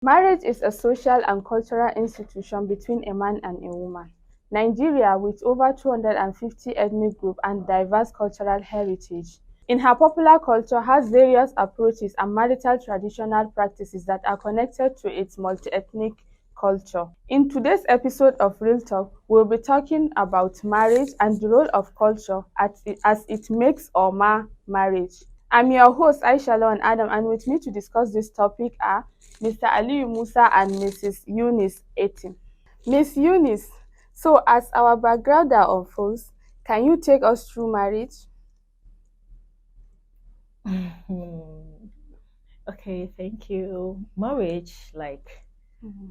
Marriage is a social and cultural institution between a man and a woman. Nigeria, with over 250 ethnic groups and diverse cultural heritage, in her popular culture has various approaches and marital traditional practices that are connected to its multi-ethnic culture. In today's episode of Real Talk, we'll be talking about marriage and the role of culture as it makes or mar marriage. I'm your host, Aisha Lawal Adam, and with me to discuss this topic are Mr. Aliyu Musa and Mrs. Eunice Etim. Miss Eunice, so as our background unfolds, can you take us through marriage? Okay, thank you. Marriage, like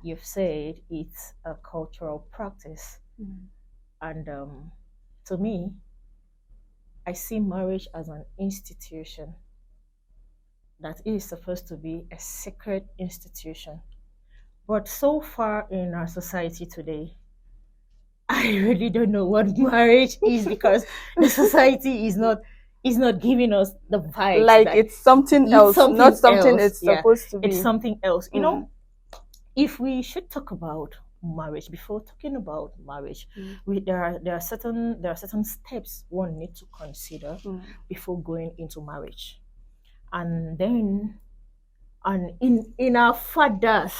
you've said, it's a cultural practice. And to me, I see marriage as an institution that is supposed to be a sacred institution. But so far in our society today, I really don't know what marriage is because the society is not giving us the vibe. Like it's something else, not something it's supposed to be. It's something else. You know, if we should talk about marriage, before talking about marriage, there are certain steps one needs to consider before going into marriage. And then in our fathers,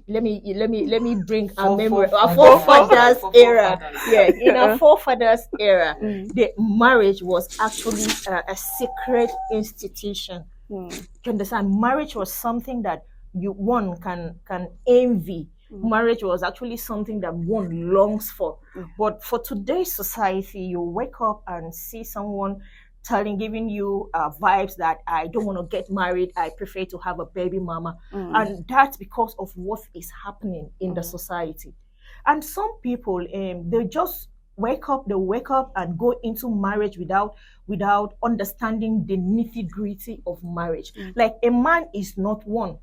let me bring our memory, our forefathers era. Yeah, in our forefathers era, the marriage was actually a sacred institution. You understand? Marriage was something that one can envy. Marriage was actually something that one longs for. But for today's society, you wake up and see someone giving you vibes that I don't want to get married, I prefer to have a baby mama. And that's because of what is happening in the society. And some people, they just wake up and go into marriage without understanding the nitty-gritty of marriage. Like a man is not one,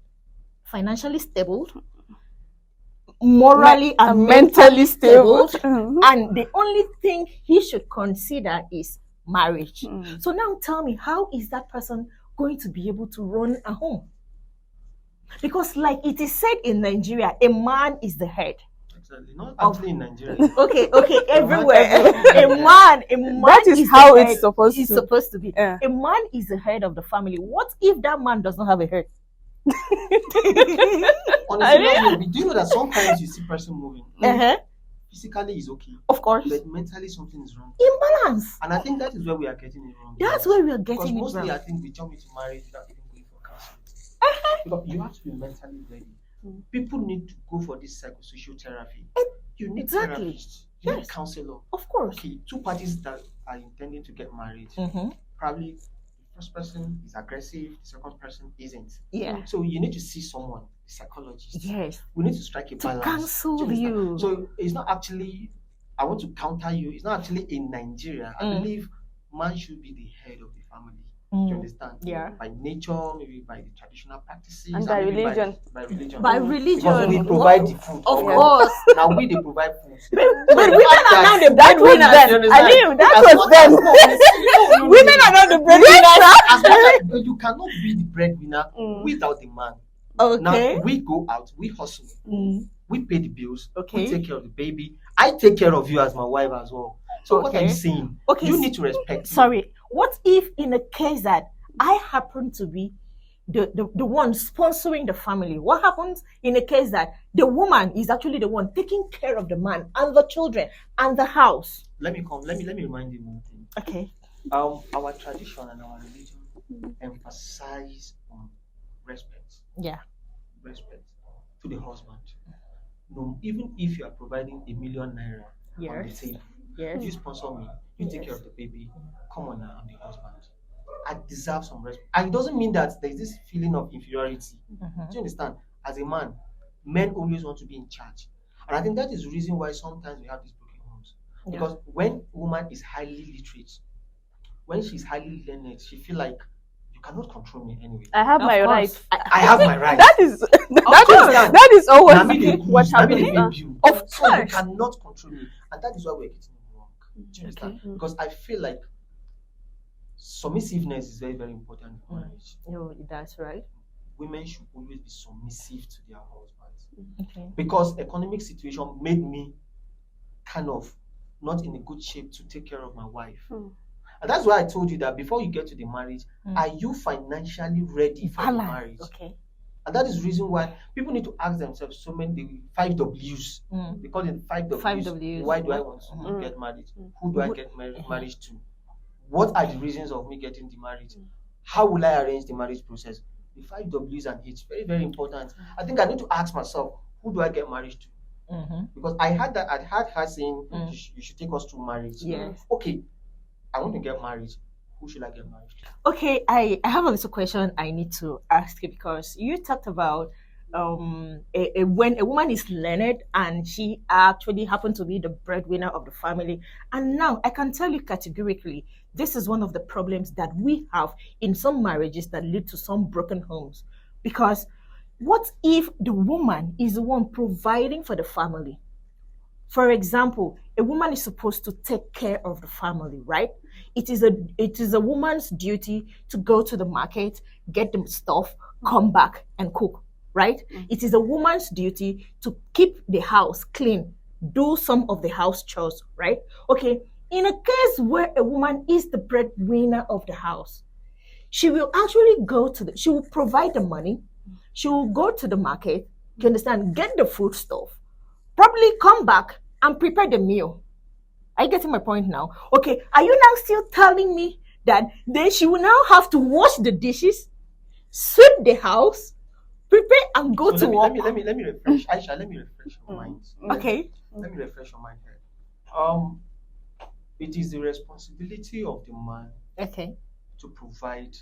financially stable, morally and mentally stable, and the only thing he should consider is marriage. So now tell me, how is that person going to be able to run a home? Because like it is said in Nigeria, a man is the head. Exactly. Not actually in Nigeria. Okay, everywhere. a man that is how it's supposed to be. A man is the head of the family. What if that man does not have a head? Honestly, do you know that sometimes you see person moving? Physically is okay, of course, but mentally something is wrong. Imbalance. And I think that is where we are getting it wrong. That's where we are getting it wrong. Because mostly I think we jump into marriage without even going for counseling. Because you have to be mentally ready. People need to go for this psychosocial therapy. You need therapists. You need counselor. Of course. Okay, two parties that are intending to get married. Probably the first person is aggressive, the second person isn't. Yeah. So you need to see someone, a psychologist. Yes. We need to strike a balance. To counsel you. So it's not actually, I want to counter you, it's not actually in Nigeria. I believe man should be the head of the family. Do you understand? Yeah. By nature, maybe by the traditional practices. And by religion. By religion. By religion. Because we provide the food. Of course. Now we they provide food. But women are now the breadwinners. That was then. Women are not the breadwinners. You cannot be the breadwinner without the man. Okay. Now we go out, we hustle, we pay the bills, okay, we take care of the baby. I take care of you as my wife as well. So what are you saying? Okay. You need to respect. Sorry. What if in a case that I happen to be the one sponsoring the family? What happens in a case that the woman is actually the one taking care of the man and the children and the house? Let me remind you one thing. Okay. Our tradition and our religion emphasize on respect. Yeah. Respect to the husband. No, even if you are providing #1 million on the table, you sponsor me, you take care of the baby. Come on now, I'm the husband. I deserve some respect. And it doesn't mean that there's this feeling of inferiority. Do you understand? As a man, men always want to be in charge. And I think that is the reason why sometimes we have these broken homes. Because when woman is highly literate, when she's highly learned, she feel like you cannot control me anyway. I have my rights. I have my rights. That is always what's happening. Of course, you cannot control me, and that is why we're getting it wrong. Do you understand? Because I feel like submissiveness is very, very important in marriage. No, that's right. women should always be submissive to their husbands. Okay. Because economic situation made me kind of not in a good shape to take care of my wife. And that's why I told you that before you get to the marriage, are you financially ready for the marriage? Okay. And that is the reason why people need to ask themselves so many 5 W's. They call it 5 W's. 5 W's. Why do I want to get married? Who do I get married to? What are the reasons of me getting the marriage? How will I arrange the marriage process? The 5 W's and H's, very, very important. I think I need to ask myself, who do I get married to? Because I had her saying, you should take us through marriage. Yes. Okay, I want to get married. Who should I get married to? Okay, I have a little question I need to ask you, because you talked about when a woman is learned and she actually happened to be the breadwinner of the family. And now I can tell you categorically, this is one of the problems that we have in some marriages that lead to some broken homes. Because what if the woman is the one providing for the family? For example, a woman is supposed to take care of the family, right? It is a woman's duty to go to the market, get the stuff, come back and cook, right? It is a woman's duty to keep the house clean, do some of the house chores, right? Okay, in a case where a woman is the breadwinner of the house, she will actually she will provide the money, she will go to the market, you understand, get the food stuff, probably come back and prepare the meal. Are you getting my point now? Okay, are you now still telling me that then she will now have to wash the dishes, sweep the house, prepare and go to work? Let me refresh. Aisha, let me refresh your mind. Okay. Let me refresh your mind here. It is the responsibility of the man to provide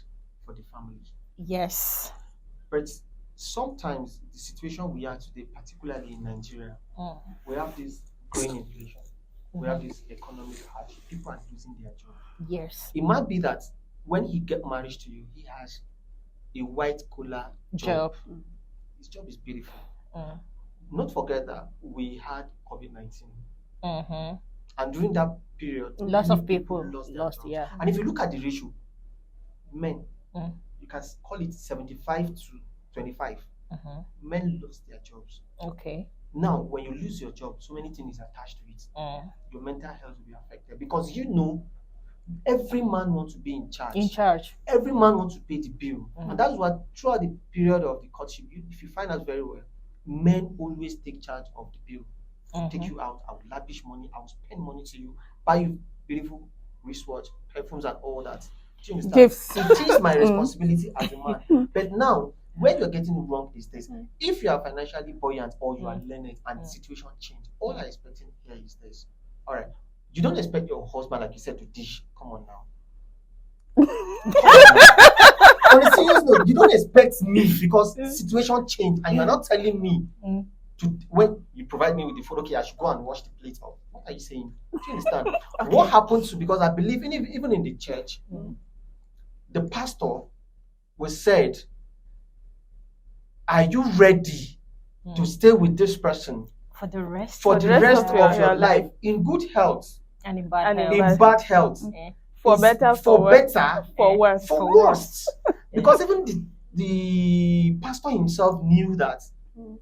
for the family. Yes. But sometimes the situation we are today, particularly in Nigeria, we have this growing inflation. We have this economic hardship. People are losing their job. Yes. It might be that when he gets married to you, he has a white collar job. His job is beautiful. Not forget that we had COVID-19. And during that period, lots of people lost their jobs. And if you look at the ratio, men, you can call it 75 to 25. Men lost their jobs. Okay. Now, when you lose your job, so many things are attached to it. Your mental health will be affected because every man wants to be in charge. Every man wants to pay the bill. And that's what, throughout the period of the courtship, if you find out very well, men always take charge of the bill. Take you out, I will lavish money, I will spend money to you, buy you beautiful wristwatch, perfumes and all that. Do you understand? It is my responsibility as a man. But now, when you're getting it wrong these days, if you are financially buoyant or you are learned and the situation change, all I'm expecting here is this. All right, you don't expect your husband, like you said, to dish. Come on now. On a serious note, you don't expect me because the situation changed and you're not telling me when you provide me with the food, okay, I should go and wash the plate off. What are you saying? Do you understand? What happens to, because I believe even in the church, the pastor was said, are you ready to stay with this person for the rest of your life in good health and in bad health? For better, for worse. Because even the pastor himself knew that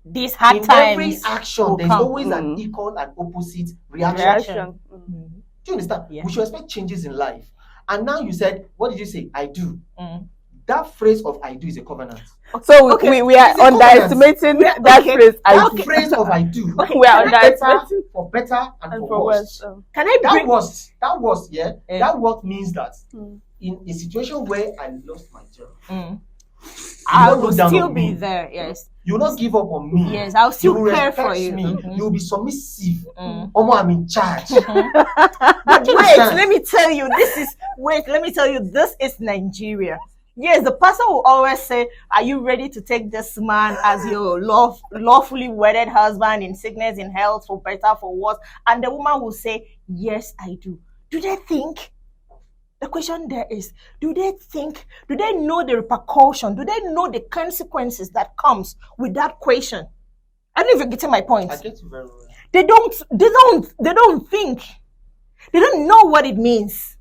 these hard times, every action there's always an equal and opposite reaction. Do you understand? We should expect changes in life. And now you said, what did you say? I do. That phrase of I do is a covenant. So we are underestimating that phrase. That phrase of I do. We are underestimating for better and for worse. Can I bring that what means that in a situation where I lost my job, I will still be there. Yes. You will not give up on me. Yes, I'll still care for you. You will be submissive. I'm in charge. But let me tell you, this is Nigeria. Yes, the pastor will always say, are you ready to take this man as your lawfully wedded husband in sickness, in health, for better, for worse? And the woman will say, yes, I do. Do they think? The question there is, do they know the repercussion? Do they know the consequences that comes with that question? I don't know if you're getting my point. I get you very well. They don't think. They don't know what it means.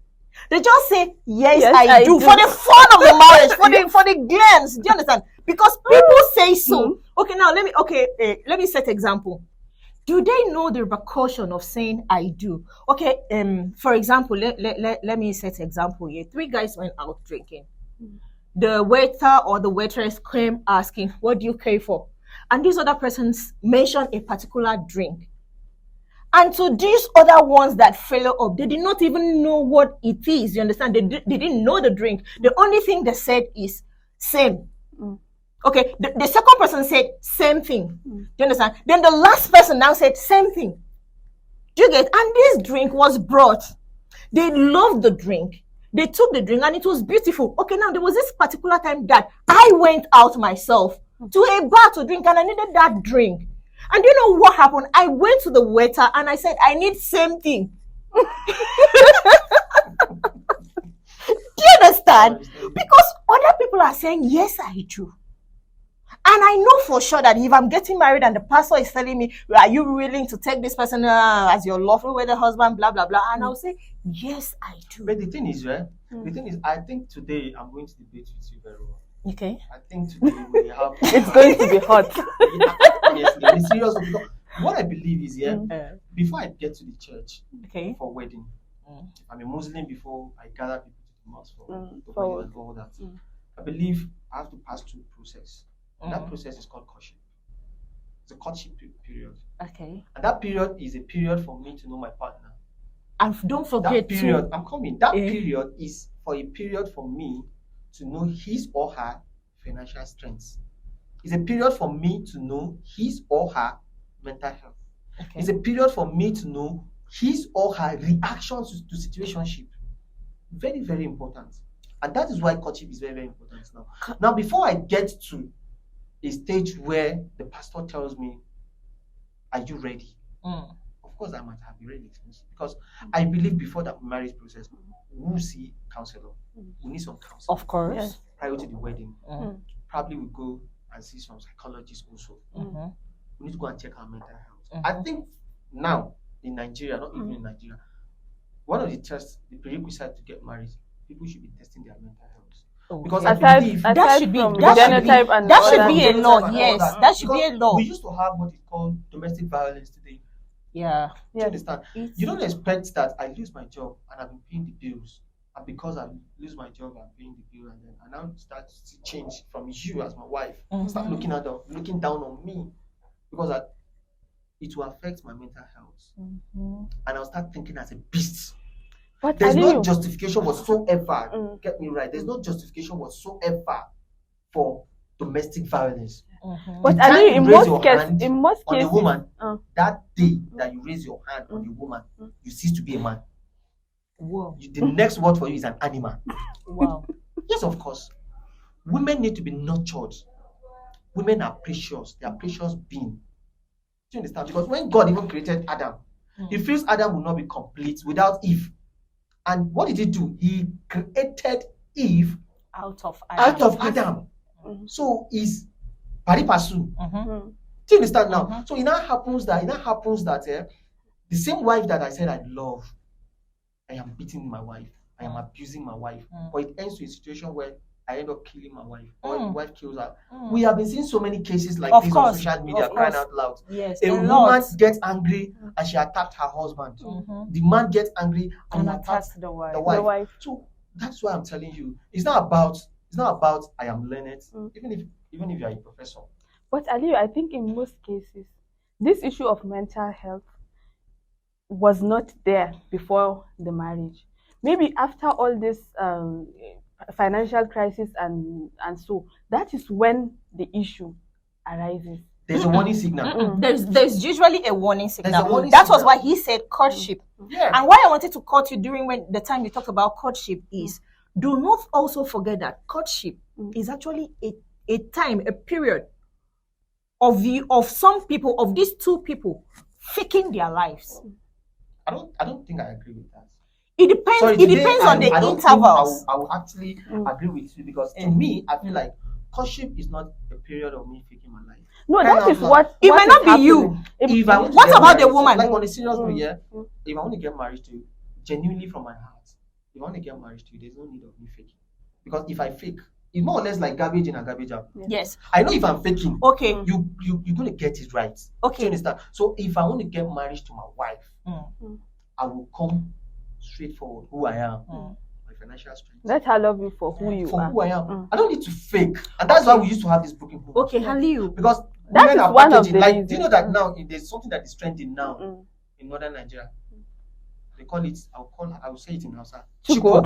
They just say, yes, I do. For the fun of the marriage, for the glance. Do you understand? because people say so. Okay, now let me set example. Do they know the repercussion of saying I do? Okay, for example, let me set example here. 3 guys went out drinking. The waiter or the waitress came asking, what do you pay for? And these other persons mentioned a particular drink. And to these other ones that follow up, they did not even know what it is. You understand? They didn't know the drink. The only thing they said is same. Okay, the second person said same thing. Do you understand? Then the last person now said same thing. Do you get? And this drink was brought. They loved the drink. They took the drink and it was beautiful. Okay, now there was this particular time that I went out myself to a bar to drink and I needed that drink. And you know what happened? I went to the waiter and I said, I need same thing. Do you understand? Because other people are saying, yes, I do. And I know for sure that if I'm getting married and the pastor is telling me, are you willing to take this person as your lawful wedded husband, blah, blah, blah. And I'll say, yes, I do. But the thing is, right? The thing is, I think today I'm going to debate with you very well. Okay. I think today we have... It's going to be hot. Honestly, it's serious. Because what I believe is, before I get to the church for wedding, I'm a Muslim before I gather people to the mosque for wedding and all that. I believe I have to pass through a process. And that process is called courtship. It's a courtship period. Okay. And that period is a period for me to know my partner. And don't forget that period, I'm coming. That period is a period for me to know his or her financial strengths. It's a period for me to know his or her mental health. Okay. It's a period for me to know his or her reactions to situationship. Very, very important. And that is why courtship is very, very important now. Now, before I get to a stage where the pastor tells me, are you ready? Of course, I might have been ready. Because I believe before that marriage process, we'll see counselor. We need some counselor. Of course. Yes. Prior to the wedding. Probably we'll go and see some psychologists also. We need to go and check our mental health. I think now in Nigeria, not even in Nigeria, one of the tests, the prerequisite to get married, people should be testing their mental health. Because I believe that should be a law. Yes, that should be a law. We used to have what is called domestic violence today. Yeah. Do you understand? You don't expect that I lose my job and I've been paying the bills. And because I lose my job, I'm paying the bill, and then I now start to change from you as my wife. Start looking down on me. Because it will affect my mental health. And I'll start thinking as a beast. But there's no justification whatsoever. Get me right. There's no justification whatsoever for domestic violence. But Ali, in most cases, on a woman, that day that you raise your hand on a woman, you cease to be a man. Whoa. The next word for you is an animal. Wow. Yes, of course. Women need to be nurtured. Women are precious. They are precious beings. Do you understand? Because when God even created Adam, he feels Adam will not be complete without Eve. And what did he do? He created Eve out of Adam. So is pari passu. Do you understand now? So it now happens that the same wife that I said I love, I am beating my wife, I am abusing my wife, but it ends to a situation where I end up killing my wife, or the wife kills her. We have been seeing so many cases like this on social media, crying out loud. Yes, a woman gets angry and she attacked her husband. The man gets angry and attacks the wife. So that's why I'm telling you, it's not about I am learned, even if you are a professor. But Ali, I think in most cases, this issue of mental health was not there before the marriage. Maybe after all this financial crisis and so, that is when the issue arises. There's a warning signal. There's usually a warning signal. That was why he said courtship. And why I wanted to quote you during the time you talked about courtship is, do not also forget that courtship is actually a time, a period of some people, of these two people faking their lives. I don't think I agree with that. It depends on the intervals. I will actually agree with you, because to me, I feel like courtship is not a period of me faking my life. No, that is what it might not be you. What about the woman? Like on a serious note, if I want to get married to you, genuinely from my heart, if I want to get married to you, there's no need of me faking. Because if I fake, It's more or less like garbage in and garbage out. Yes. I know if I'm faking, okay, you're gonna get it right. Okay. Do you understand? So if I want to get married to my wife, I will come straightforward who I am. My financial strength. Let her love you for who you are. Who I am. I don't need to fake. And that's why we used to have this broken home. Okay, Haliu. Because that women is are one of packaging. the Like, reasons. do you know that now there's something that is trending now in northern Nigeria? They call it, I will say it in Hausa. Chico.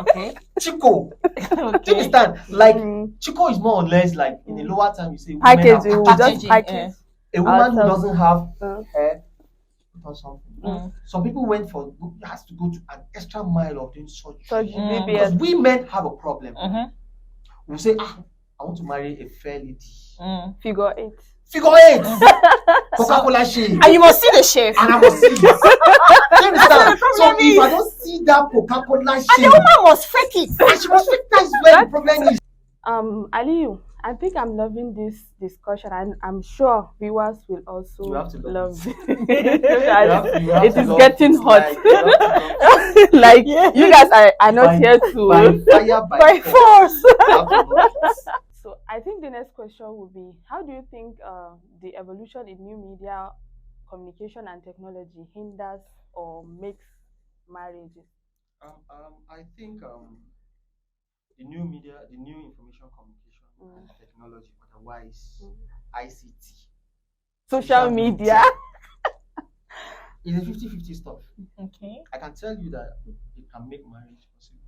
Okay. Chico. Do you understand? Like, Chico is more or less like in the lower time you say packaging. We just packaging, package. A woman who doesn't have hair or something. Some people has to go to an extra mile of doing surgery. Because we men have a problem. We say, I want to marry a fair lady. Figure 8. Figure 8. Coca-Cola shade. And you must see the chef. And I must see it. You understand? So if I don't see that Coca-Cola shade, and the woman must fake it. And she must fake that is where the problem is. Aliyu, I think I'm loving this discussion, and I'm sure viewers will also love it. It is getting hot. Like you guys are not here to by force. So I think the next question would be, how do you think the evolution in new media, communication and technology hinders or makes marriages? I think the new media, the new information communication and technology, otherwise ICT, social media, is a 50-50 stuff. Okay. I can tell you that it can make marriage possible.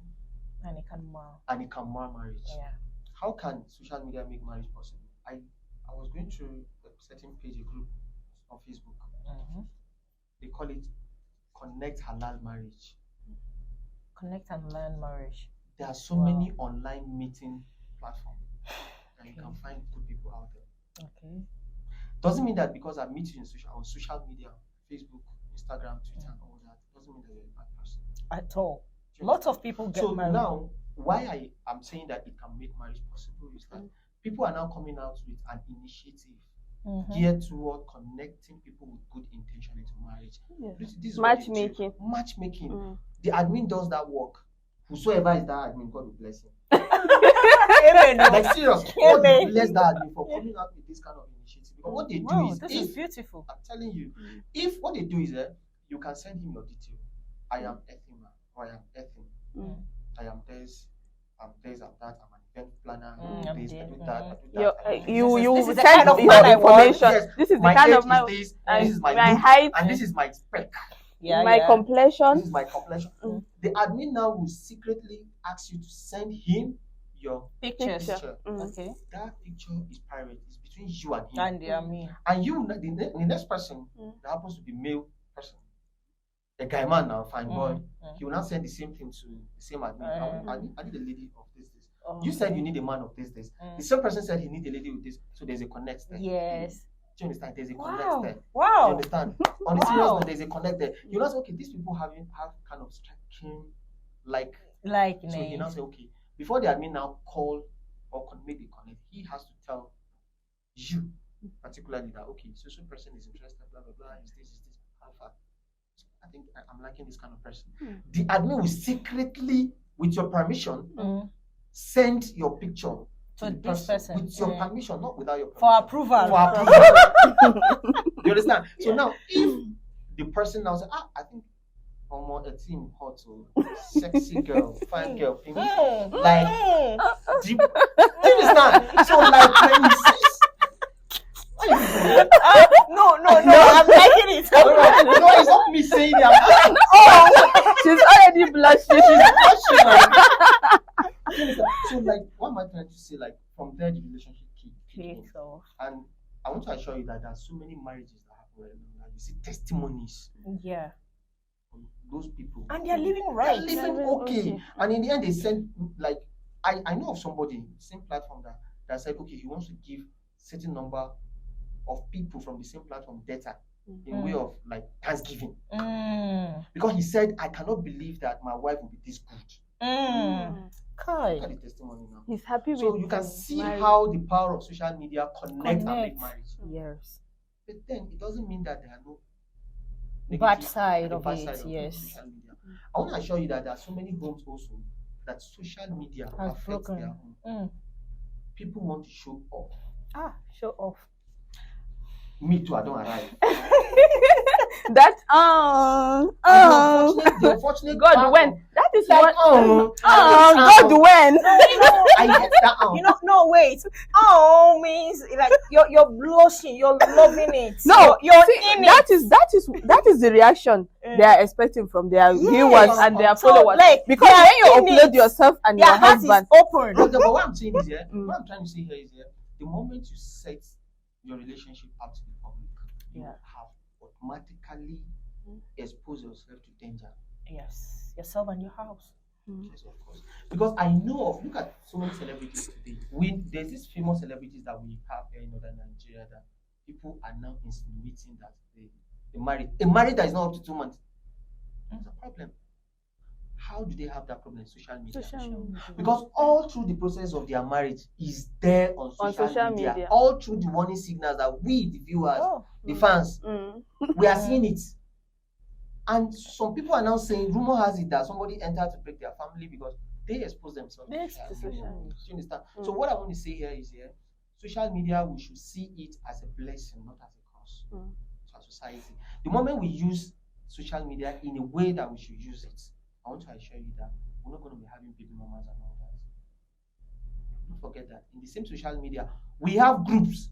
And it can mar. And it can mar marriage. Yeah. How can social media make marriage possible? I was going through a certain page, a group on Facebook. They call it Connect Halal Marriage. Connect and Learn Marriage. There are so many online meeting platforms that you can find good people out there. Okay. Doesn't mean that because I meet you on social media, Facebook, Instagram, Twitter, and all that, doesn't mean that you're a bad person. At all. Lots of people get married. So now, why I'm saying that it can make marriage possible is that people are now coming out with an initiative geared toward connecting people with good intention into marriage. This is matchmaking. Matchmaking. The admin does that work. Whosoever is that admin, God will bless him. Like serious, God will bless that admin for coming out with this kind of initiative. Because what they do is, this is beautiful. I'm telling you, if what they do is you can send him your detail. I am Ethima, or I am Ethin. I am this, I'm this, I'm that, I'm an event planner, I do this, I do that, I do that. You send kind of your information. Yes, this is the my kind age of my is this is my look, height, and this is my spec. My complexion. This is my complexion. The admin now will secretly ask you to send him your picture. Okay. That picture is private. It's between you and him. And the admin. And you, the next person that happens to be male person, the guy man now, fine boy, he will now send the same thing to the same admin. I need a lady of this. You said you need a man of this. The same person said he need a lady with this. So there's a connect there. Yes. Do you understand? There's a connect there. Wow. Do you understand? On the serious note, there's a connect there. You know, okay, these people have kind of striking like names. So you now say, okay, before the admin now call or make the connect, he has to tell you particularly that, okay, so person is interested, blah blah blah, is this alpha. I think I'm liking this kind of person. The admin will secretly, with your permission, send your picture to this person with your permission, not without your permission. For approval. You understand? So now, if the person now says, I think a team hot, sexy girl, fine girl, like, do you understand? So like when you see. No, I'm liking it. No, it's not me saying that. She's already blushing. So like, what am I trying to say? Like, from there the relationship kicks off. And I want to assure you that there are so many marriages that happen right now. You see testimonies. Yeah. From those people. And they're living right. They're living okay. And in the end, they send, like, I know of somebody, same platform that said, okay, he wants to give certain number of people from the same platform data in way of like Thanksgiving. Because he said, I cannot believe that my wife will be this good. Look at the testimony now. He's happy so with you can see how the power of social media connect and make marriage. Yes. But then it doesn't mean that there are no bad side of it. Yes. Social media. I want to assure you that there are so many homes also that social media affects their home. People want to show off. Show off. Me too, I don't arrive. That the unfortunate God when that is like God when I hate that no wait. Means like you're blushing, you're loving it. No, you're in that it. That is the reaction they are expecting from their viewers and their followers. Like, because when you upload yourself and your husband open. But what I'm saying is what I'm trying to say here is the moment you set your relationship out to the public, you have automatically expose yourself to danger. Yes, yourself and your house. Yes, of course. Because I know of, look at so many celebrities today. There's these famous celebrities that we have here in northern Nigeria that people are now insinuating that they married. A marriage that is not up to 2 months. That's a problem. How do they have that problem in social media? Because all through the process of their marriage is there on social media. All through the warning signals that we, the viewers, the fans, we are seeing it. And some people are now saying, rumor has it that somebody entered to break their family because they expose themselves to social media. Do you understand? So what I want to say here is social media, we should see it as a blessing, not as a curse to our society. The moment we use social media in a way that we should use it, I want to assure you that we're not going to be having baby mamas and all that. Don't forget that in the same social media, we have groups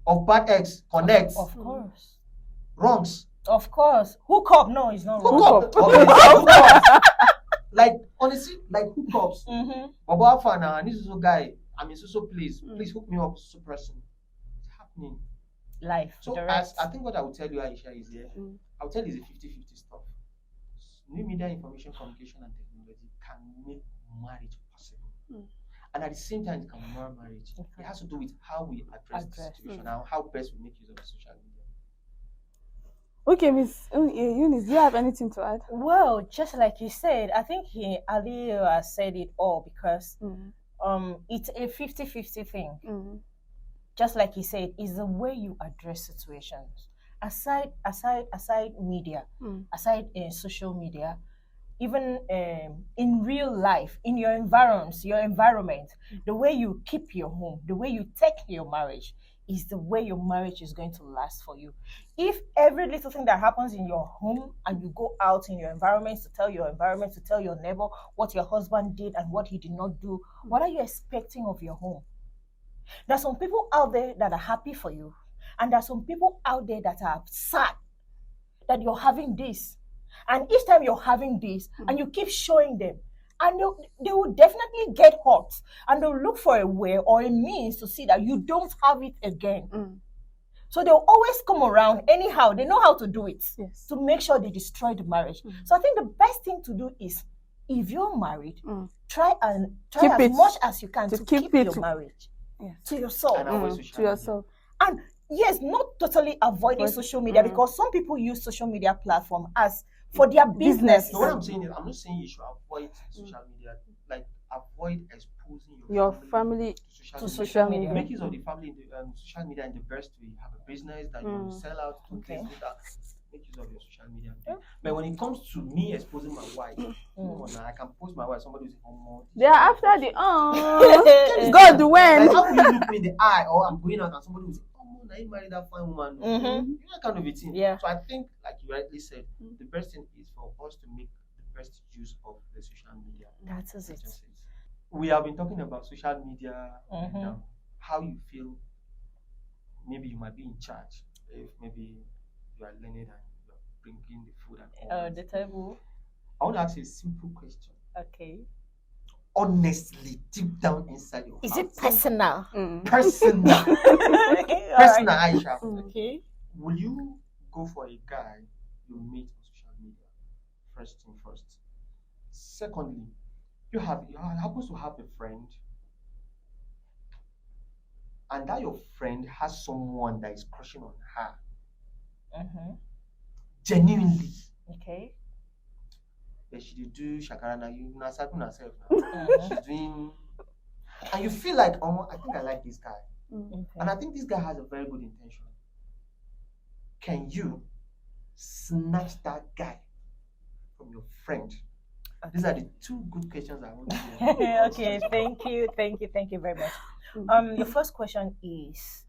of bad eggs, connects, of course, wrongs. Of course. Hook up. No, it's not hook up. Like, honestly, like hookups. Baba Fana, and this is a guy, I'm in so please hook me up, so person. It's happening. Life. So I think what I will tell you, Aisha, is I will tell you it's a 50-50 stuff. New media, information, communication, and technology can make marriage possible. And at the same time, it can mar marriage. It has to do with how we address the situation and how best we make use of the social media. Okay, Miss Eunice, do you have anything to add? Well, just like you said, I think Ali has said it all because it's a 50-50 thing. Just like he said, it's the way you address situations. Aside media, aside social media, even in real life, in your environment, the way you keep your home, the way you take your marriage is the way your marriage is going to last for you. If every little thing that happens in your home and you go out in your environment to tell your neighbor what your husband did and what he did not do, what are you expecting of your home? There are some people out there that are happy for you, and there are some people out there that are sad that you're having this. And each time you're having this and you keep showing them, and they will definitely get hurt, and they'll look for a way or a means to see that you don't have it again. So they'll always come around anyhow. They know how to do it to make sure they destroy the marriage. So I think the best thing to do is, if you're married, try as much as you can to keep your marriage to yourself. And yes, not totally avoiding social media, because some people use social media platform as for their business. So what I'm saying is, I'm not saying you should avoid social media. Like, avoid exposing your family to social media. Make use of the family in the social media in the best way. You have a business that you sell out. Make use of your social media. But when it comes to me exposing my wife, I can post my wife. Somebody who's home. They are after the God when. Like, how will you look me in the eye, or I'm going out and somebody will say, now you married that fine woman. You know, kind of a thing. So I think, like you rightly said, the best thing is for us to make the best use of the social media. That is it. We have been talking about social media and how you feel. Maybe you might be in charge if maybe you are learning and you are bringing the food and all the table. I want to ask you a simple question. Okay. Honestly, deep down inside your heart. Is it personal? Personal, Aisha. Okay. Will you go for a guy you meet on social media? First thing first. Secondly, you happen to have a friend, and that your friend has someone that is crushing on her. Genuinely. Okay. She did do shakara now, you not certain herself now. She's doing, and you feel like, oh, I think I like this guy. And I think this guy has a very good intention. Can you snatch that guy from your friend Okay. These are the two good questions I want to ask. Okay, thank you very much. The first question is,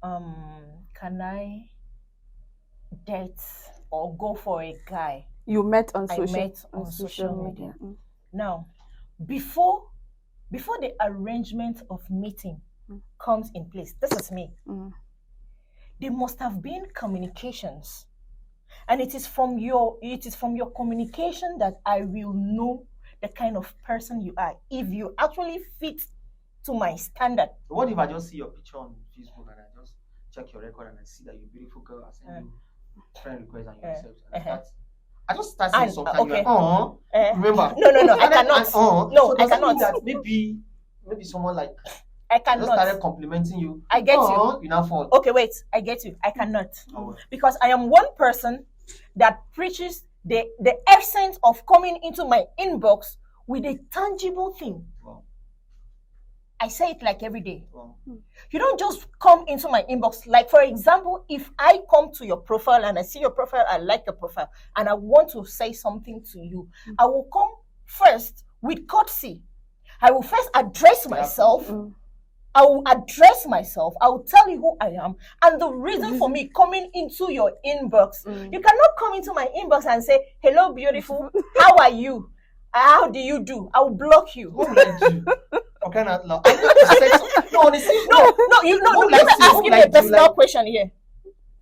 can I date or go for a guy you met on social media? Now, before the arrangement of meeting comes in place, this is me. There must have been communications, and it is from your communication that I will know the kind of person you are, if you actually fit to my standard. What if I just see your picture on Facebook and I just check your record and I see that you're a beautiful girl, I send you friend request and you accept, and I just start saying something. Okay. Remember? No, I cannot. So I cannot. That maybe someone like I cannot. Just started complimenting you. I get you. You now fall. Okay, wait. I get you. I cannot. Because I am one person that preaches the essence of coming into my inbox with a tangible thing. Wow. I say it like every day. Wow. You don't just come into my inbox. Like, for example, if I come to your profile and I see your profile, I like your profile, and I want to say something to you, I will come first with courtesy. I will first address myself. I will address myself. I will tell you who I am and the reason for me coming into your inbox. You cannot come into my inbox and say, "Hello, beautiful. How are you? How do you do?" I will block you. Who likes you? Okay, not love. No, honestly, no. You know, you're asking me a personal question here.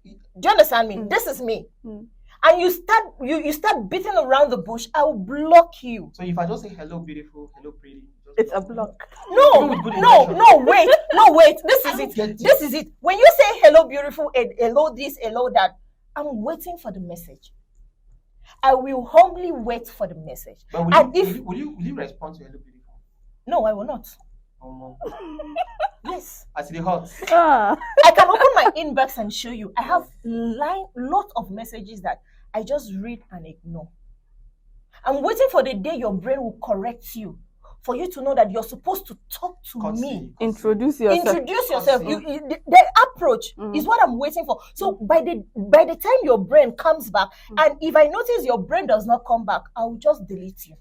Do you understand me? This is me. And you start beating around the bush, I will block you. So if I just say hello, beautiful, hello, pretty, it's a block. No, wait. This is it. When you say hello, beautiful, and hello this, hello that, I'm waiting for the message. I will humbly wait for the message. But will you respond to hello, beautiful? No, I will not. No. Yes. As the hot. I can open my inbox and show you. I have lot of messages that I just read and ignore. I'm waiting for the day your brain will correct you, for you to know that you're supposed to talk to me. Introduce yourself. The approach is what I'm waiting for. So by the time your brain comes back, and if I notice your brain does not come back, I will just delete you.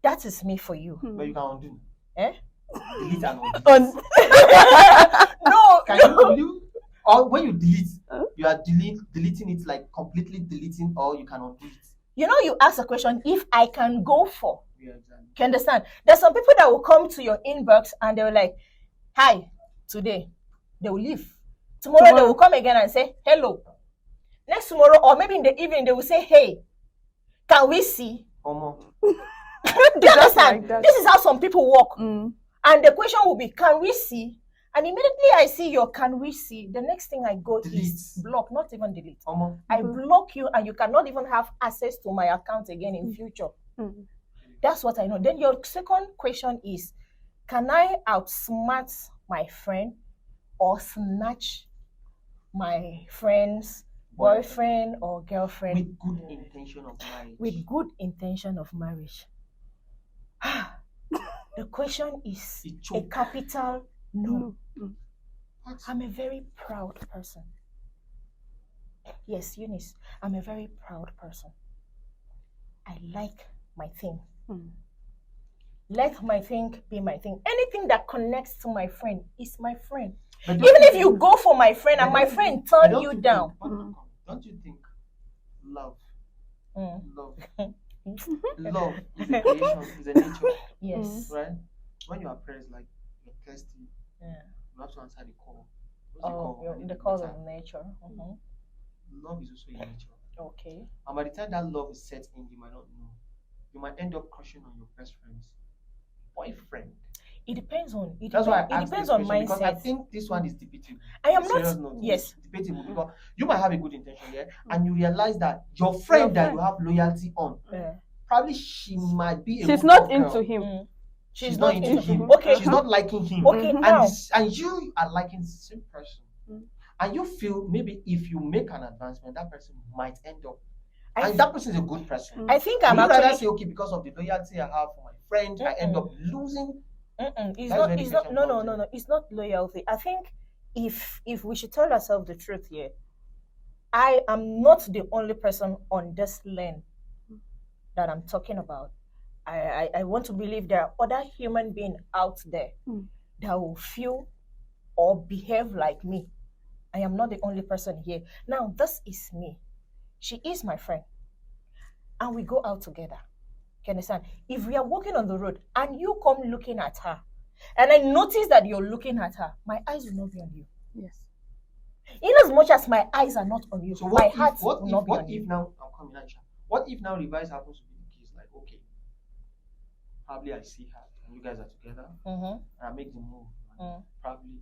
That is me for you. But you can undo. Delete and undo. No. Can you? Or when you delete, you are deleting it, like completely deleting, or you can undo it. You know, you ask a question, if I can go for. Yeah, exactly. You understand? There's some people that will come to your inbox and they will like, "Hi, today." They will leave. Tomorrow they will come again and say, "Hello." Next tomorrow, or maybe in the evening, they will say, "Hey, can we see?" Do you understand? Like this is how some people work. And the question will be, "Can we see?" And immediately I see your "can we see," the next thing I go is block, not even delete. I block you and you cannot even have access to my account again in future. That's what I know. Then your second question is, can I outsmart my friend or snatch my friend's boyfriend or girlfriend? With good intention of marriage. With good intention of marriage. The question is a capital no. I'm a very proud person. Yes, Eunice, I'm a very proud person. I like my thing. Let my thing be my thing. Anything that connects to my friend is my friend. Even if you go for my friend and my friend turn you down. Don't you think love is a creation, is a nature? Yes. Right? When you are pressed, like you're thirsty, you have to answer the call. The call of nature. Love is also in nature. Okay. And by the time that love is set in, you might not know. You might end up crushing on your best friend's boyfriend. It depends on mindset. Because I think this one is debatable. I am not. Yes. Debatable because you might have a good intention there, and you realize that your friend that you have loyalty on, probably she might be. She's not into him. She's not into him. Okay. She's not liking him. Okay. Now. And you are liking the same person, and you feel maybe if you make an advancement, that person might end up. And that person is a good person. I think I'm actually rather say, okay, because of the loyalty I have for my friend, I end up losing. It's not. No. It's not loyalty. I think if we should tell ourselves the truth here, I am not the only person on this land that I'm talking about, I want to believe there are other human beings out there that will feel or behave like me. I am not the only person here. Now, this is me. She is my friend. And we go out together. You understand? If we are walking on the road and you come looking at her, and I notice that you're looking at her, my eyes will not be on you. Yes. In as much as my eyes are not on you, so my heart will not be on you. Now, I'm coming, Aisha. What if now reverse happens to be the case? Like, okay, probably I see her and you guys are together, and I make the move. Probably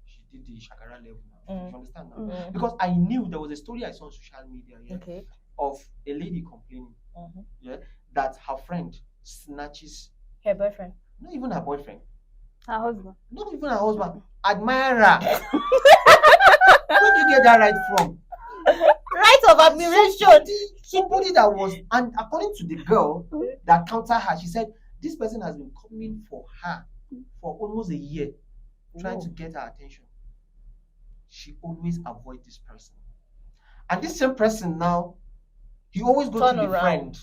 she did the shakara level now. You understand now? Because I knew there was a story I saw on social media of a lady complaining that her friend snatches her boyfriend. Not even her boyfriend. Her husband. Not even her husband. Admirer. Where did you get that right from? Right of admiration. Somebody that was, and according to the girl that counter her, she said this person has been coming for her for almost a year, trying to get her attention. She always avoid this person. And this same person now, he always goes to the friend.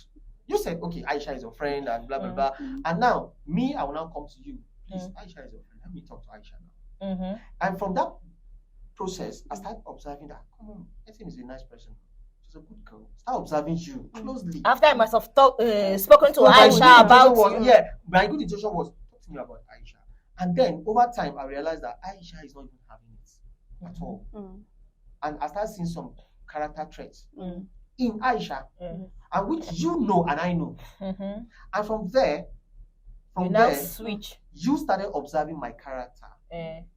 You said, okay, Aisha is your friend and blah, blah, blah. And now, me, I will now come to you. Please, Aisha is your friend. Let me talk to Aisha now. And from that process, I started observing that, come on, I think she's a nice person. She's a good girl. Start observing you closely. After I must have spoken to Aisha about you. Yeah, my good intention was, talk to me about Aisha. And then, over time, I realized that Aisha is not even having it at all. And I started seeing some character traits in Aisha, and which you know and I know. And from there, switch. You started observing my character.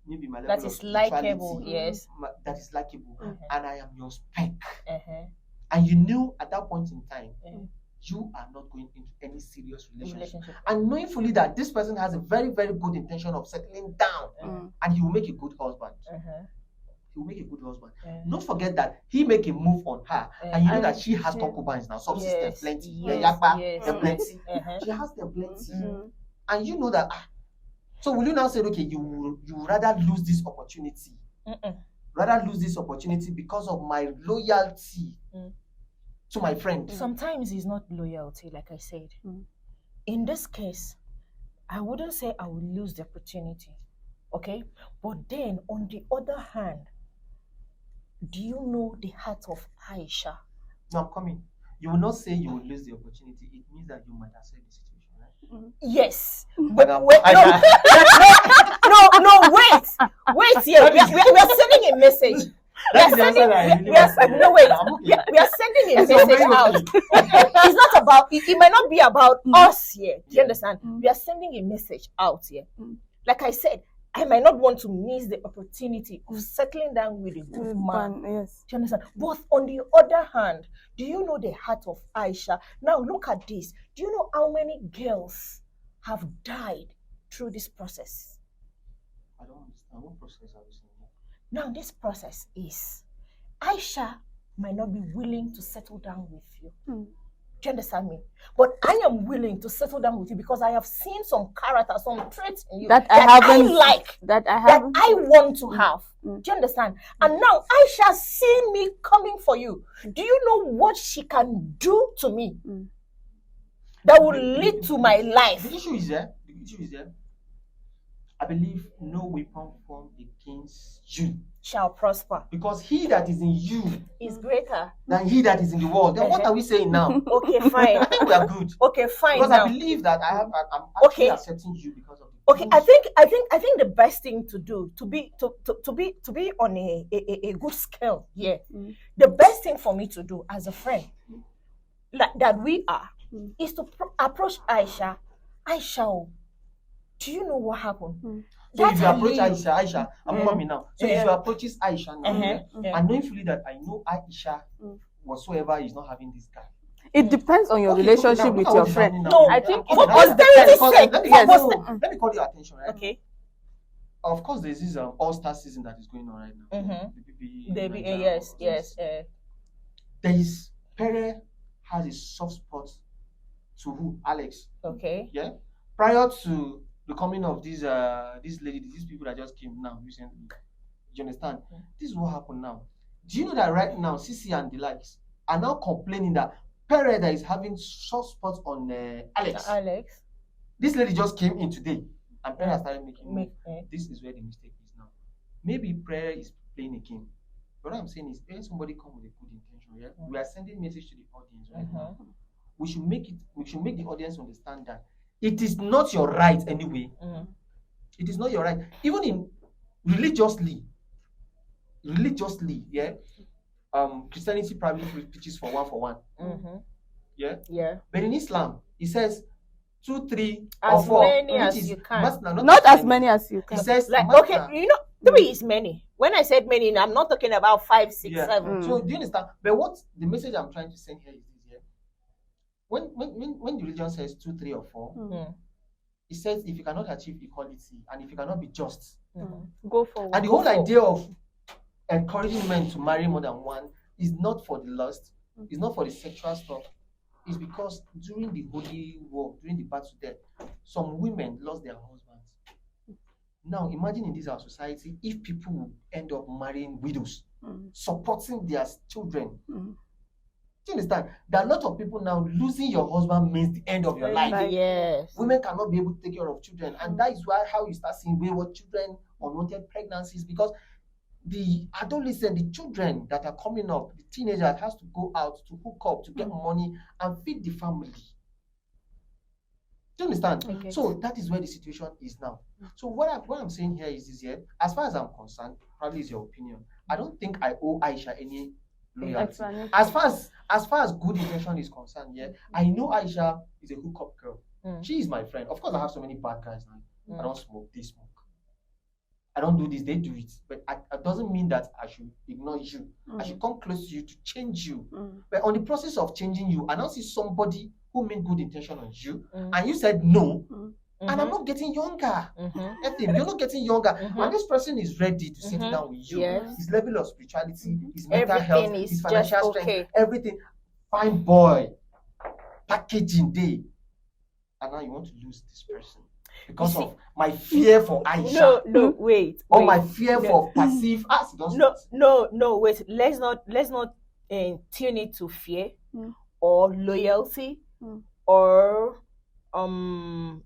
Maybe my level that is likable, yes. That is likable, and I am your spec. And you knew at that point in time, you are not going into any serious relationship. And knowing fully that this person has a very, very good intention of settling down, and he will make a good husband. He will make a good husband. Don't forget that he make a move on her, and you know that she has concubines now, subsistence plenty. Plenty. She has them plenty, and you know that. So will you now say, okay, you rather lose this opportunity, because of my loyalty to my friend? Sometimes it's not loyalty, like I said. In this case, I wouldn't say I will lose the opportunity, okay? But then, on the other hand, do you know the heart of Aisha? No, I'm coming. You will not say you will lose the opportunity. It means that you might accept the situation, right? Yes. But wait, wait here. We are sending a message. We are sending a message out. It's not about, it might not be about us here. Do you understand? We are sending a message out here. Like I said, I might not want to miss the opportunity of settling down with a good man. Yes. Do you understand? But on the other hand, do you know the heart of Aisha? Now look at this. Do you know how many girls have died through this process? I don't understand. What process are we saying? Now this process is Aisha might not be willing to settle down with you. Do you understand me? But I am willing to settle down with you because I have seen some character, some traits in you that I want to have. Do you understand? And now Aisha seen me coming for you. Do you know what she can do to me that will lead to my life? The issue is there. I believe no weapon formed against you shall prosper. Because he that is in you is greater than he that is in the world. Then what are we saying now? Okay, fine. I think we are good. Okay, fine. Because now, I believe that I'm actually accepting you because of the okay. I think the best thing to do to be on a good scale. Yeah. The best thing for me to do as a friend that we are is to approach Aisha. Aisha, do you know what happened? So if you approach Aisha, I'm coming now. So if you approach Aisha now, and knowing fully that I know Aisha whatsoever is not having this guy. It depends on your relationship with your friend. No, I think for austerity's sake. Let me call your attention, right? Okay. Of course, there's this all-star season that is going on right now. Yes. There is Pere has a soft spot to who? Alex. Okay. Yeah. Prior to the coming of these people that just came now recently, you understand? This is what happened now. Do you know that right now, Sisi and the likes are now complaining that parent that is having soft spots on Alex. This lady just came in today, and parents started making this is where the mistake is now. Maybe prayer is playing a game. What I'm saying is, when somebody come with a good intention, we are sending message to the audience right now. We should make the audience understand that it is not your right anyway. It is not your right. Even in religiously, Christianity probably preaches for one. But in Islam, it says 2, 3, or 4. Many as you can. Not as many as you can. It says like, okay, 3 is many. When I said many, I'm not talking about 5, 6, 7. So do you understand? But what the message I'm trying to send here is this: when the religion says 2, 3, or 4, it says if you cannot achieve equality and if you cannot be just, go for one. And the whole idea of encouraging men to marry more than one is not for the lust, it's not for the sexual stuff. It's because during the Holy War, during the battle there, some women lost their husbands. Now imagine in this our society, if people would end up marrying widows, supporting their children. Do you understand? There are a lot of people now, losing your husband means the end of your life. Yes. Women cannot be able to take care of children. And that is how you start seeing wayward children, unwanted pregnancies, because the adolescent, the children that are coming up, the teenagers has to go out to hook up, to get money and feed the family. Do you understand? Okay. So that is where the situation is now. So what I'm saying here is this, as far as I'm concerned, probably is your opinion, I don't think I owe Aisha any loyalty. As far as good intention is concerned, I know Aisha is a hookup girl. She is my friend. Of course, I have so many bad guys now. I don't smoke, they smoke. I don't do this, they do it. But it doesn't mean that I should ignore you. I should come close to you to change you. But on the process of changing you, I now see somebody who made good intention on you, and you said no, and I'm not getting younger. You're not getting younger. And this person is ready to sit down with you. His level of spirituality, his mental health, his financial strength, everything. Fine boy, packaging day. And now you want to lose this person because of my fear for Aisha. No, wait. Or my fear for passive. No, wait. Let's not tune it to fear or loyalty or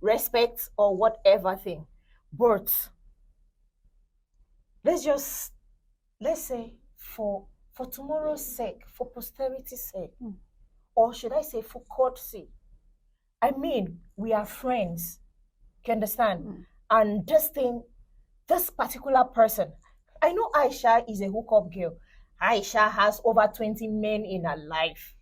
respect or whatever thing. But let's say for tomorrow's sake, for posterity's sake, or should I say for courtesy. I mean, we are friends. You understand? And this particular person, I know Aisha is a hookup girl. Aisha has over 20 men in her life.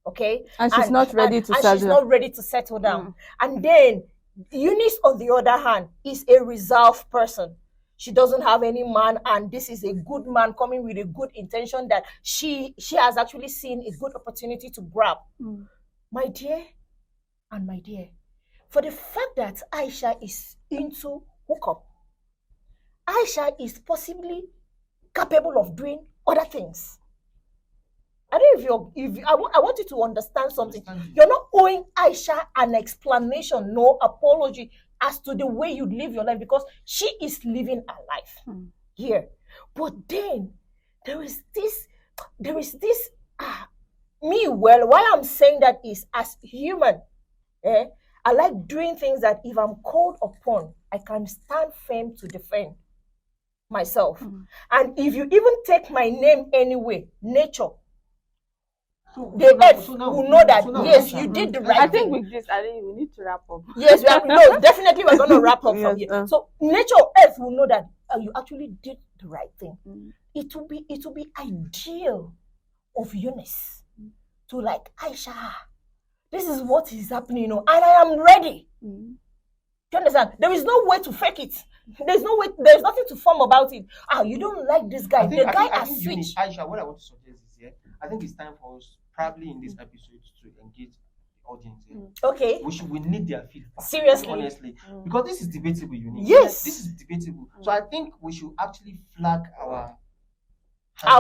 Okay? And she's not ready to settle. And she's not ready to settle down. And then Eunice, on the other hand, is a reserved person. She doesn't have any man, and this is a good man coming with a good intention that she has actually seen a good opportunity to grab. My dear, for the fact that Aisha is into hookup, Aisha is possibly capable of doing other things. I don't know if I want you to understand something. You're not owing Aisha an explanation, no apology as to the way you live your life, because she is living her life here. But then there is this why I'm saying that is, as human, I like doing things that if I'm called upon, I can stand firm to defend myself. And if you even take my name anyway, nature, the earth will know that yes, you did the right thing. I think with this, we need to wrap up. Yes, definitely we're going to wrap up from here. So nature, earth will know that you actually did the right thing. It will be ideal of Eunice to like, Aisha, this is what is happening, and I am ready. Do you understand? There is no way to fake it. There's nothing to form about it. You don't like this guy. The guy has switched. Aisha, what I want to suggest is I think it's time for us, probably in this episode, to engage the audience. Okay. We need their feedback. Seriously. Honestly. Because this is debatable, Yes. This is debatable. So I think we should actually flag our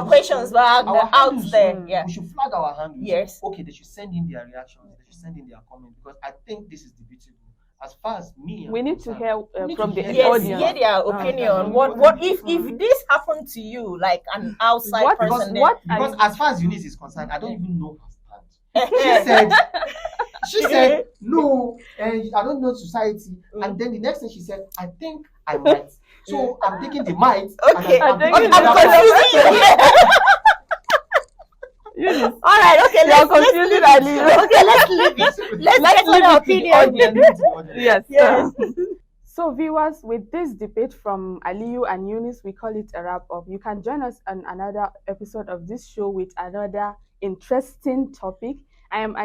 questions back out there. Yeah. We should flag our handles. Yes. Okay, they should send in their reactions, they should send in their comments, because I think this is debatable. As far as me, we need to hear from the audience. Yes, hear their opinion. What if this happened to you, like an outside person? Because as far as Eunice is concerned, I don't even know her stand. She said, no, I don't know society. And then the next thing she said, I think I might. So I'm taking the might. Okay, and I'm confusing you. All right, okay, let's confusing Aliyu. Okay, let's leave it. Let's get an opinion. Yes. So viewers, with this debate from Aliyu and Eunice, we call it a wrap up. You can join us on another episode of this show with another interesting topic. I am